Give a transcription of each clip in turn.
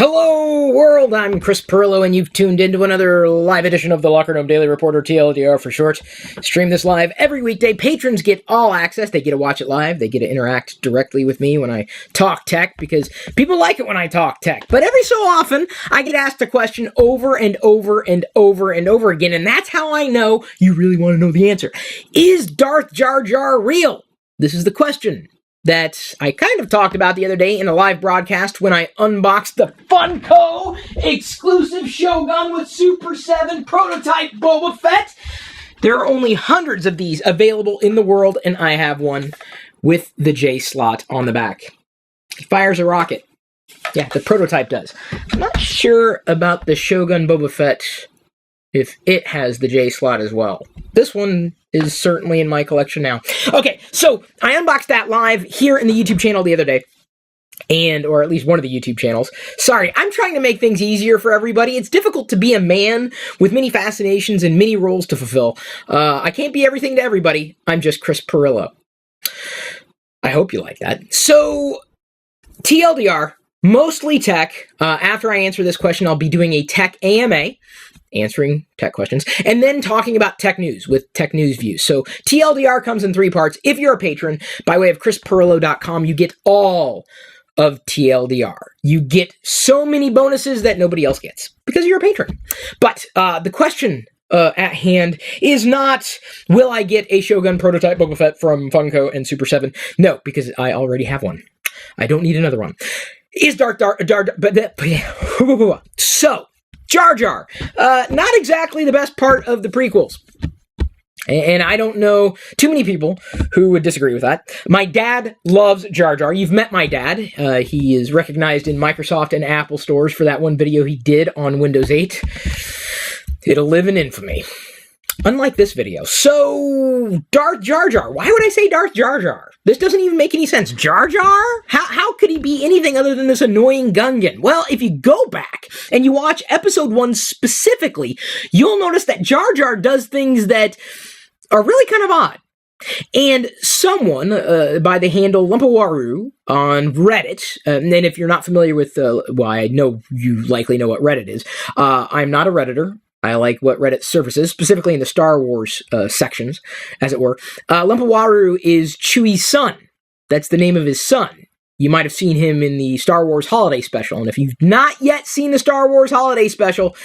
Hello world, I'm Chris Pirillo, and you've tuned into another live edition of the LockerGnome Daily Reporter, TLDR for short. Stream this live every weekday. Patrons get all access. They get to watch it live. They get to interact directly with me when I talk tech, because people like it when I talk tech. But every so often, I get asked a question over and over and over and over again, and that's how I know you really want to know the answer. Is Darth Jar Jar real? This is the question that I kind of talked about the other day in a live broadcast when I unboxed the Funko exclusive Shogun with Super 7 prototype Boba Fett. There are only hundreds of these available in the world, and I have one with the J slot on the back. He fires a rocket. Yeah, the prototype does. I'm not sure about the Shogun Boba Fett if it has the J slot as well. This one is certainly in my collection now. Okay, so I unboxed that live here in the YouTube channel the other day, or at least one of the YouTube channels. Sorry, I'm trying to make things easier for everybody. It's difficult to be a man with many fascinations and many roles to fulfill. I can't be everything to everybody. I'm just Chris Pirillo. I hope you like that. So, TLDR, mostly tech. After I answer this question, I'll be doing a tech AMA, answering tech questions, and then talking about tech news with tech news views. So TLDR comes in 3 parts. If you're a patron, by way of chrispirillo.com, you get all of TLDR. You get so many bonuses that nobody else gets because you're a patron. But the question at hand is not, will I get a Shogun prototype Boba Fett from Funko and Super 7? No, because I already have one. I don't need another one. Is so Jar Jar, not exactly the best part of the prequels. And I don't know too many people who would disagree with that. My dad loves Jar Jar. You've met my dad. He is recognized in Microsoft and Apple stores for that one video he did on Windows 8. It'll live in infamy. Unlike this video. So, Darth Jar Jar. Why would I say Darth Jar Jar? This doesn't even make any sense. Jar Jar? How could he be anything other than this annoying Gungan? Well, if you go back and you watch episode 1 specifically, you'll notice that Jar Jar does things that are really kind of odd. And someone by the handle Lumpawaru on Reddit, and if you're not familiar with, I know you likely know what Reddit is. I'm not a Redditor. I like what Reddit surfaces, specifically in the Star Wars sections, as it were. Lumpawaru is Chewie's son. That's the name of his son. You might have seen him in the Star Wars Holiday Special, and if you've not yet seen the Star Wars Holiday Special,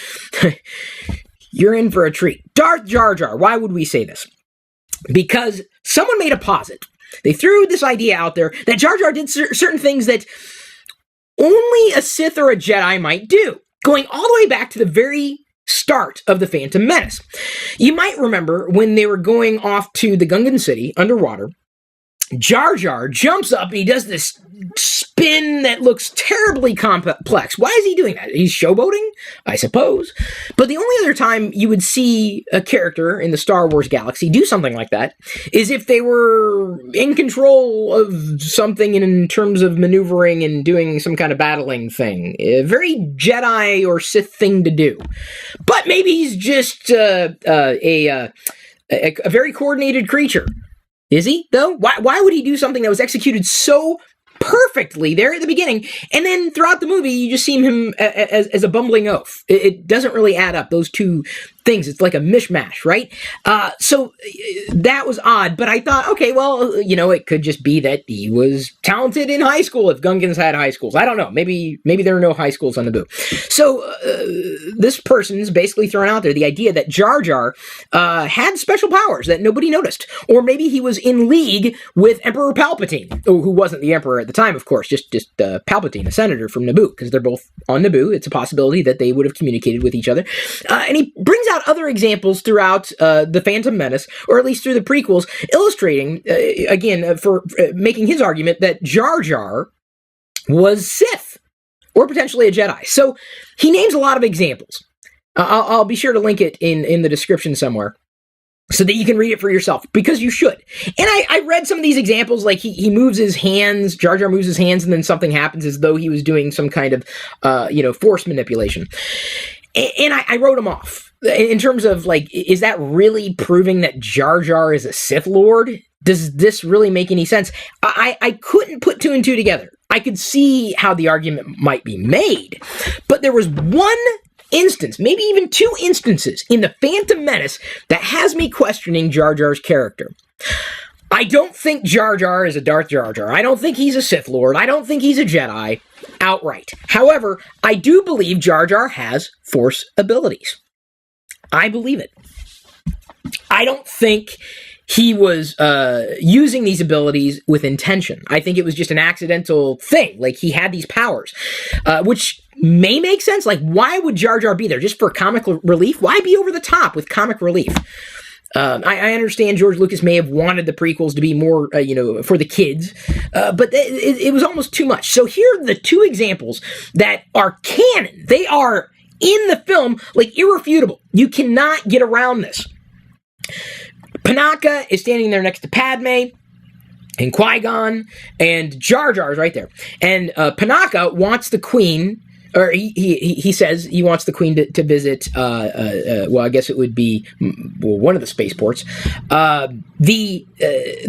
you're in for a treat. Darth Jar Jar, why would we say this? Because someone made a posit. They threw this idea out there that Jar Jar did certain things that only a Sith or a Jedi might do, going all the way back to the very start of the Phantom Menace. You might remember when they were going off to the Gungan city underwater, Jar Jar jumps up and he does this spin that looks terribly complex. Why is he doing that? He's showboating, I suppose. But the only other time you would see a character in the Star Wars galaxy do something like that is if they were in control of something in terms of maneuvering and doing some kind of battling thing. A very Jedi or Sith thing to do. But maybe he's just a very coordinated creature. Is he, though? Why would he do something that was executed so perfectly there at the beginning, and then throughout the movie, you just see him as a bumbling oaf? It doesn't really add up, those two things. It's like a mishmash, right? So that was odd, but I thought, okay, well, it could just be that he was talented in high school, if Gungans had high schools. I don't know. Maybe there are no high schools on Naboo. So this person's basically throwing out there the idea that Jar Jar had special powers that nobody noticed, or maybe he was in league with Emperor Palpatine, who wasn't the Emperor at the time, of course, just Palpatine, a senator from Naboo, because they're both on Naboo. It's a possibility that they would have communicated with each other. And he brings out other examples throughout The Phantom Menace, or at least through the prequels, illustrating, for making his argument that Jar Jar was Sith, or potentially a Jedi. So he names a lot of examples. I'll be sure to link it in the description somewhere, so that you can read it for yourself, because you should. And I read some of these examples, like he moves his hands, Jar Jar moves his hands, and then something happens as though he was doing some kind of, force manipulation. And I wrote them off. In terms of, is that really proving that Jar Jar is a Sith Lord? Does this really make any sense? I couldn't put two and two together. I could see how the argument might be made, but there was one instance, maybe even two instances in The Phantom Menace that has me questioning Jar Jar's character. I don't think Jar Jar is a Darth Jar Jar. I don't think he's a Sith Lord. I don't think he's a Jedi outright. However, I do believe Jar Jar has Force abilities. I believe it. I don't think he was using these abilities with intention. I think it was just an accidental thing. Like, he had these powers, which may make sense. Like, why would Jar Jar be there? Just for comic relief? Why be over the top with comic relief? I understand George Lucas may have wanted the prequels to be more, for the kids, but it was almost too much. So here are the two examples that are canon. They are in the film, like, irrefutable. You cannot get around this. Panaka is standing there next to Padme and Qui-Gon, and Jar Jar is right there. And Panaka wants the Queen, or he says he wants the Queen to visit, well, I guess it would be one of the spaceports. The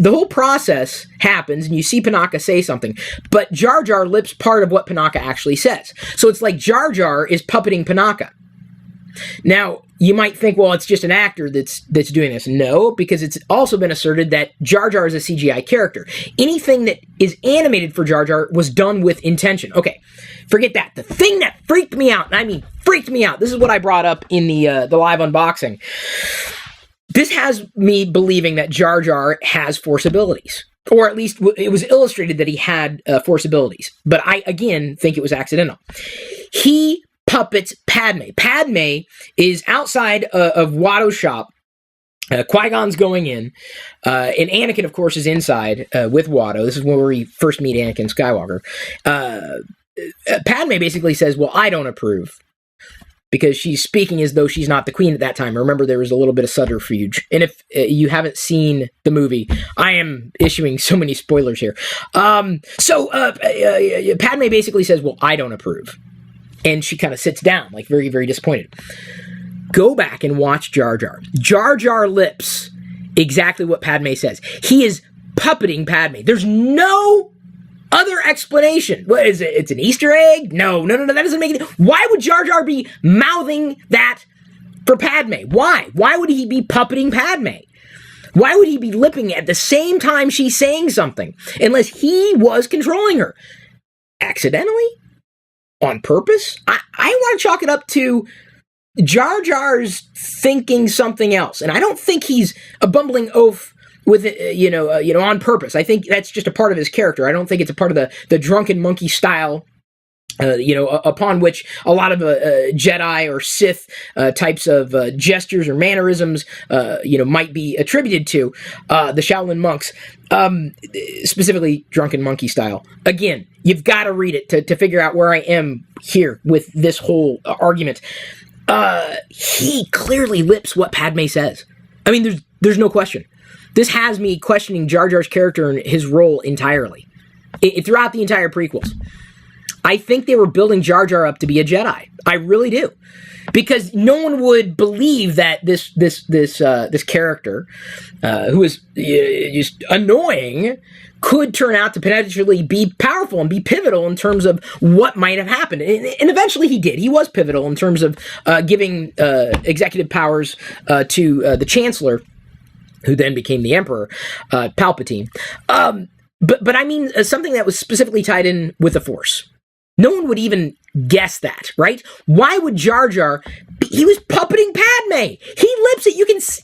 whole process happens, and you see Panaka say something, but Jar Jar lips part of what Panaka actually says. So it's like Jar Jar is puppeting Panaka. Now, you might think, well, it's just an actor that's doing this. No, because it's also been asserted that Jar Jar is a CGI character. Anything that is animated for Jar Jar was done with intention. Okay, forget that. The thing that freaked me out, and I mean freaked me out, this is what I brought up in the live unboxing. This has me believing that Jar Jar has Force abilities. Or at least it was illustrated that he had Force abilities. But I, again, think it was accidental. He puppets Padme. Padme is outside of Watto's shop. Qui-Gon's going in. And Anakin, of course, is inside with Watto. This is where we first meet Anakin Skywalker. Padme basically says, well, I don't approve. Because she's speaking as though she's not the queen at that time. Remember, there was a little bit of subterfuge. And if you haven't seen the movie, I am issuing so many spoilers here. Padme basically says, well, I don't approve. And she kind of sits down, like very, very disappointed. Go back and watch Jar Jar. Jar Jar lips exactly what Padme says. He is puppeting Padme. There's no other explanation. What is it? It's an Easter egg? No, that doesn't make it. Why would Jar Jar be mouthing that for Padme? Why? Why would he be puppeting Padme? Why would he be lipping at the same time she's saying something? Unless he was controlling her. Accidentally? On purpose? I want to chalk it up to Jar Jar's thinking something else. And I don't think he's a bumbling oaf with on purpose. I think that's just a part of his character. I don't think it's a part of the drunken monkey style, upon which a lot of Jedi or Sith types of gestures or mannerisms, might be attributed to the Shaolin monks, specifically drunken monkey style. Again, you've got to read it to figure out where I am here with this whole argument. He clearly lips what Padme says. I mean, there's no question. This has me questioning Jar Jar's character and his role entirely. Throughout the entire prequels. I think they were building Jar Jar up to be a Jedi. I really do. Because no one would believe that this character, who is just annoying, could turn out to potentially be powerful and be pivotal in terms of what might have happened. And eventually he did. He was pivotal in terms of giving executive powers to the Chancellor, who then became the Emperor, Palpatine. But I mean something that was specifically tied in with the Force. No one would even guess that, right? Why would Jar Jar? He was puppeting Padme. He lips it.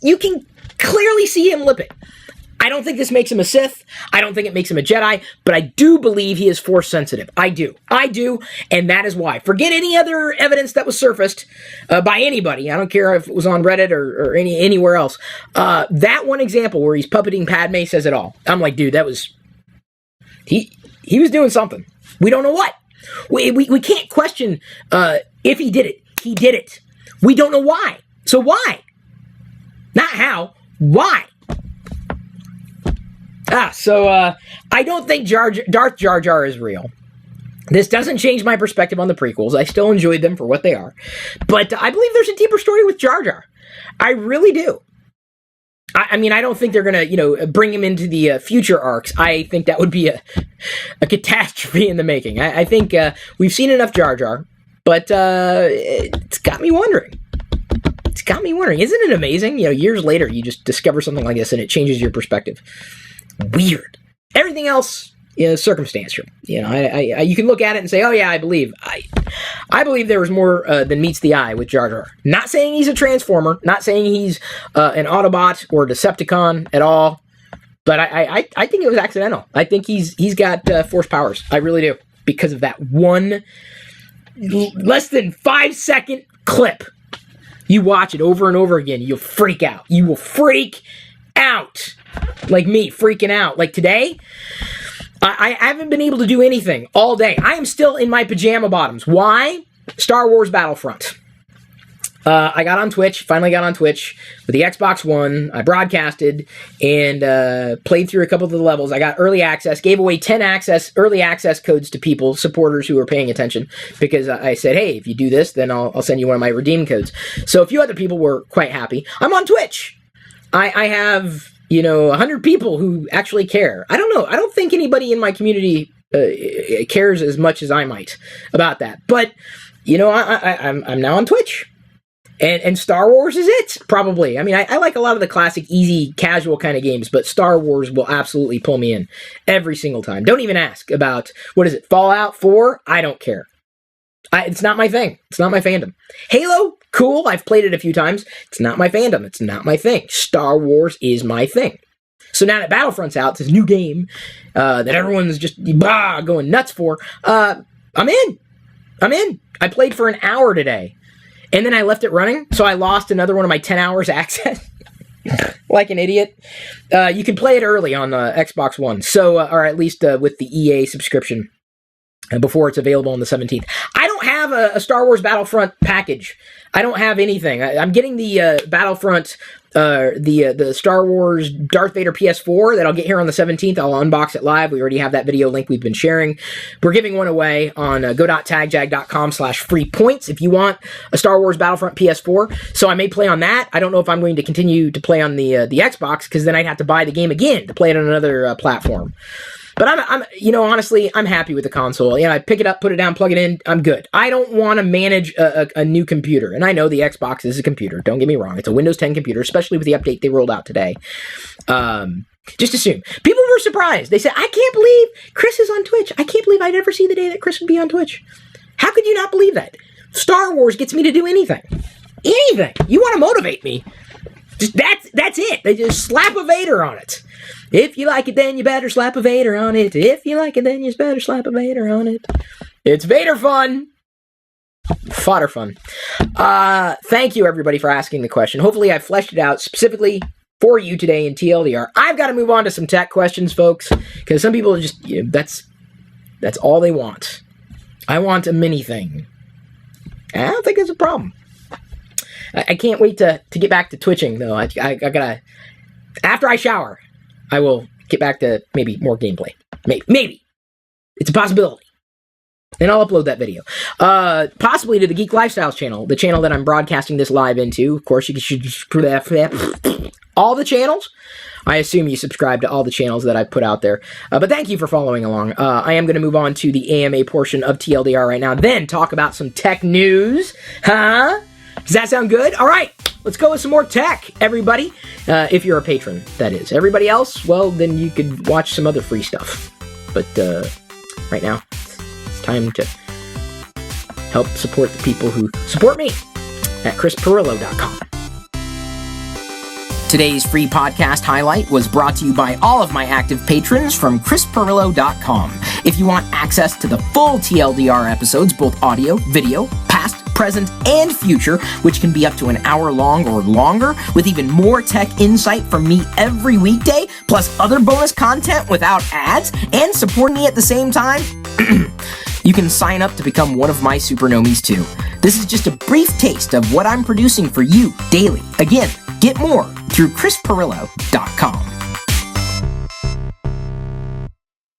You can clearly see him lip it. I don't think this makes him a Sith. I don't think it makes him a Jedi, but I do believe he is Force sensitive. I do, and that is why. Forget any other evidence that was surfaced by anybody. I don't care if it was on Reddit or anywhere else. That one example where he's puppeting Padme says it all. I'm like, dude, that was he was doing something. We don't know what. We can't question if he did it. He did it. We don't know why. So why? Not how. Why? I don't think Darth Jar Jar is real. This doesn't change my perspective on the prequels. I still enjoyed them for what they are. But I believe there's a deeper story with Jar Jar. I really do. I mean, I don't think they're going to, bring him into the future arcs. I think that would be a catastrophe in the making. I think we've seen enough Jar Jar, but it's got me wondering. Isn't it amazing? Years later, you just discover something like this and it changes your perspective. Weird. Everything else is circumstantial. You can look at it and say, oh yeah, I believe. I believe there was more than meets the eye with Jar Jar. Not saying he's a Transformer, not saying he's an Autobot or Decepticon at all, but I think it was accidental. I think he's got Force powers. I really do, because of that one less than 5-second clip. You watch it over and over again, you'll freak out. You will freak out. Like me, freaking out. Like today, I haven't been able to do anything all day. I am still in my pajama bottoms. Why? Star Wars Battlefront. I finally got on Twitch with the Xbox One. I broadcasted and played through a couple of the levels. I got early access, gave away 10 early access codes to people, supporters who were paying attention, because I said, hey, if you do this, then I'll send you one of my redeem codes. So a few other people were quite happy. I'm on Twitch. I have 100 people who actually care. I don't know. I don't think anybody in my community cares as much as I might about that. But, I'm now on Twitch. And Star Wars is it, probably. I mean, I like a lot of the classic, easy, casual kind of games, but Star Wars will absolutely pull me in every single time. Don't even ask about, Fallout 4? I don't care. It's not my thing. It's not my fandom. Halo? Cool. I've played it a few times. It's not my fandom. It's not my thing. Star Wars is my thing. So now that Battlefront's out, this new game that everyone's just going nuts for, I'm in. I played for an hour today. And then I left it running, so I lost another one of my 10 hours access. Like an idiot. You can play it early on Xbox One, or at least with the EA subscription before it's available on the 17th. I don't have a Star Wars Battlefront package. I don't have anything. I'm getting the Battlefront, the Star Wars Darth Vader PS4 that I'll get here on the 17th. I'll unbox it live. We already have that video link we've been sharing. We're giving one away on go.tagjag.com/free points if you want a Star Wars Battlefront PS4. So I may play on that. I don't know if I'm going to continue to play on the Xbox, because then I'd have to buy the game again to play it on another platform. But I'm honestly, I'm happy with the console. I pick it up, put it down, plug it in, I'm good. I don't want to manage a new computer. And I know the Xbox is a computer. Don't get me wrong. It's a Windows 10 computer, especially with the update they rolled out today. Just assume. People were surprised. They said, I can't believe Chris is on Twitch. I can't believe I'd ever see the day that Chris would be on Twitch. How could you not believe that? Star Wars gets me to do anything. Anything. You want to motivate me. That's it. They just slap a Vader on it. If you like it, then you better slap a Vader on it. If you like it, then you better slap a Vader on it. It's Vader fun. Fodder fun. Thank you, everybody, for asking the question. Hopefully, I fleshed it out specifically for you today in TLDR. I've got to move on to some tech questions, folks, because some people are just, that's all they want. I want a mini thing. I don't think there's a problem. I can't wait to get back to twitching, though. I gotta... After I shower, I will get back to maybe more gameplay. Maybe. It's a possibility. And I'll upload that video. Possibly to the Geek Lifestyles channel, the channel that I'm broadcasting this live into. Of course, you should all the channels. I assume you subscribe to all the channels that I put out there. But thank you for following along. I am going to move on to the AMA portion of TLDR right now, then talk about some tech news. Huh? Does that sound good? All right, let's go with some more tech, everybody. If you're a patron, that is. Everybody else, well, then you could watch some other free stuff. But right now, it's time to help support the people who support me at ChrisPirillo.com. Today's free podcast highlight was brought to you by all of my active patrons from ChrisPirillo.com. If you want access to the full TLDR episodes, both audio, video, past, present, and future, which can be up to an hour long or longer, with even more tech insight from me every weekday, plus other bonus content without ads, and supporting me at the same time, you can sign up to become one of my supernomies too. This is just a brief taste of what I'm producing for you daily. Again, get more through ChrisPirillo.com.